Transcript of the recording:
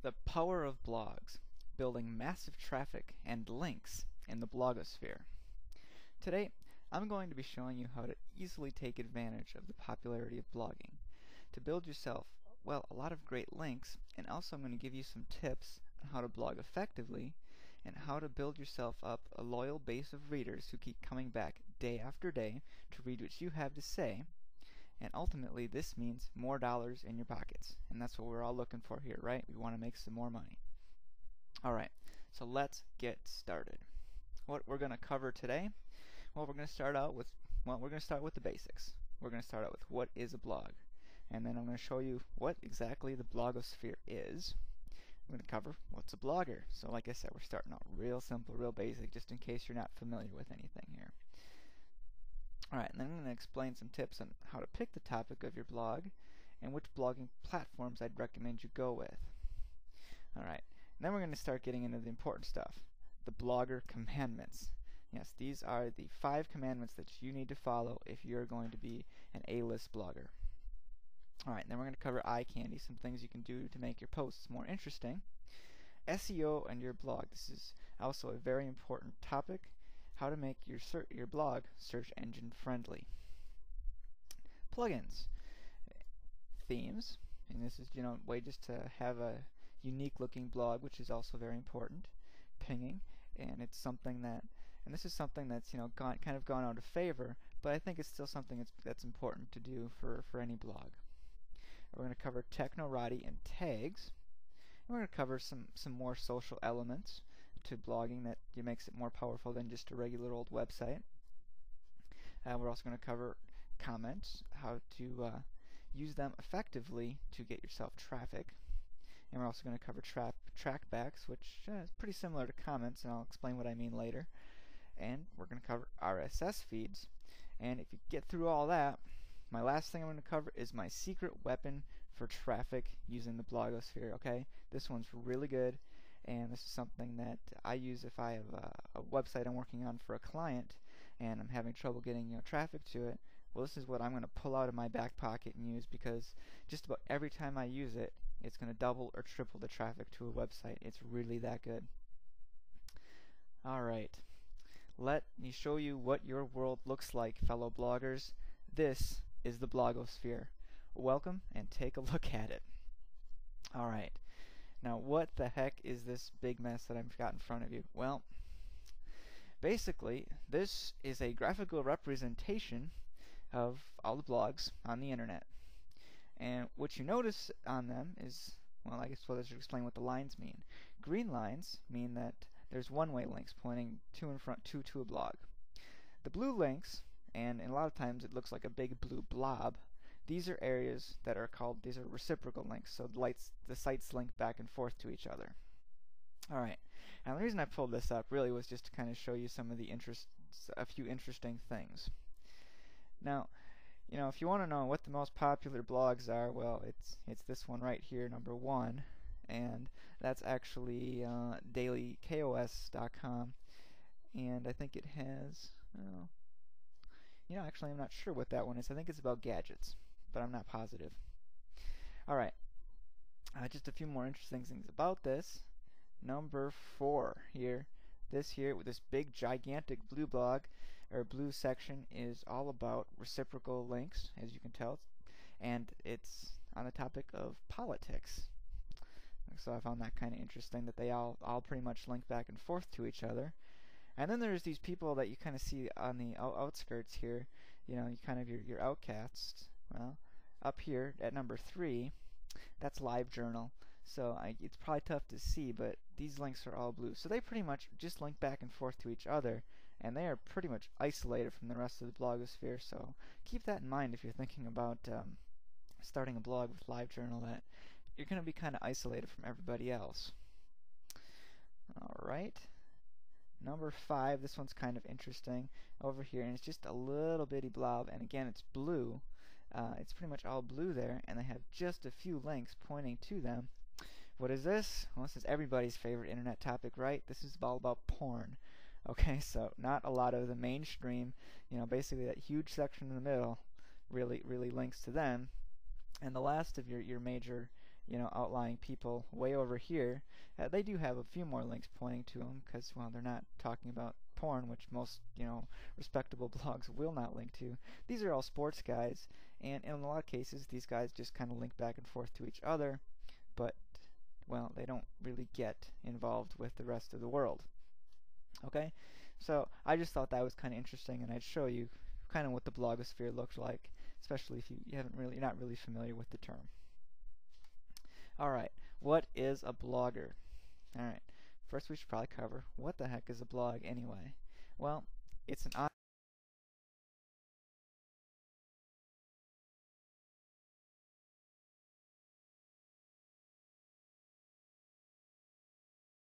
The power of blogs, building massive traffic and links in the blogosphere. Today, I'm going to be showing you how to easily take advantage of the popularity of blogging to build yourself, well, a lot of great links, and also I'm going to give you some tips on how to blog effectively and how to build yourself up a loyal base of readers who keep coming back day after day to read what you have to say. And ultimately, this means more dollars in your pockets. And that's what we're all looking for here, right? We want to make some more money. Alright, so let's get started. What we're going to cover today, well, we're going to start with the basics. We're going to start out with what is a blog. And then I'm going to show you what exactly the blogosphere is. I'm going to cover what's a blogger. So like I said, we're starting out real simple, real basic, just in case you're not familiar with anything here. Alright, and then I'm going to explain some tips on how to pick the topic of your blog and which blogging platforms I'd recommend you go with. Alright, then we're going to start getting into the important stuff, the blogger commandments. Yes, these are the 5 commandments that you need to follow if you're going to be an A-list blogger. Alright, then we're going to cover eye candy, some things you can do to make your posts more interesting. SEO and your blog. This is also a very important topic. How to make your blog search engine friendly. Plugins, themes, and this is a way just to have a unique looking blog, which is also very important. Pinging, and it's something that, and this is something that's kind of gone out of favor, but I think it's still something that's important to do for any blog. We're going to cover technorati and tags. And we're going to cover some more social elements to blogging that makes it more powerful than just a regular old website. We're also going to cover comments, how to use them effectively to get yourself traffic. And we're also going to cover trackbacks, which is pretty similar to comments, and I'll explain what I mean later. And we're going to cover RSS feeds. And if you get through all that, my last thing I'm going to cover is my secret weapon for traffic using the blogosphere, okay? This one's really good. And this is something that I use if I have a website I'm working on for a client and I'm having trouble getting traffic to it. Well, this is what I'm going to pull out of my back pocket and use, because just about every time I use it, it's going to double or triple the traffic to a website. It's really that good. Alright, let me show you what your world looks like, fellow bloggers. This is the blogosphere. Welcome and take a look at it. Alright. Now, what the heck is this big mess that I've got in front of you? Well, basically, this is a graphical representation of all the blogs on the internet. And what you notice on them is, well, I guess I should explain what the lines mean. Green lines mean that there's one-way links pointing to and front to a blog. The blue links, and a lot of times it looks like a big blue blob, these are areas that are called, these are reciprocal links, so the sites link back and forth to each other. Alright, now the reason I pulled this up really was just to kind of show you some of a few interesting things. Now, if you want to know what the most popular blogs are, well, it's this one right here, number 1, and that's actually dailykos.com, and I think it has, actually I'm not sure what that one is. I think it's about gadgets, but I'm not positive. Alright, just a few more interesting things about this. Number 4 here, this big gigantic blue blog, or blue section, is all about reciprocal links, as you can tell, and it's on the topic of politics. So I found that kind of interesting that they all pretty much link back and forth to each other. And then there's these people that you kind of see on the outskirts here, you kind of your outcasts. Well, up here at number 3, that's LiveJournal. So it's probably tough to see, but these links are all blue. So they pretty much just link back and forth to each other, and they are pretty much isolated from the rest of the blogosphere. So keep that in mind if you're thinking about starting a blog with LiveJournal, that you're going to be kind of isolated from everybody else. Alright. Number 5, this one's kind of interesting over here, and it's just a little bitty blob, and again it's blue. It's pretty much all blue there, and they have just a few links pointing to them. What is this? Well, this is everybody's favorite internet topic, right? This is all about porn. Okay, so not a lot of the mainstream, basically that huge section in the middle really links to them. And the last of your major outlying people way over here, they do have a few more links pointing to them because, well, they're not talking about porn, which most, respectable blogs will not link to. These are all sports guys, and in a lot of cases, these guys just kind of link back and forth to each other, but, well, they don't really get involved with the rest of the world. Okay? So I just thought that was kind of interesting, and I'd show you kind of what the blogosphere looks like, especially if you're not really familiar with the term. Alright, what is a blogger? Alright, first we should probably cover what the heck is a blog anyway. Well, it's an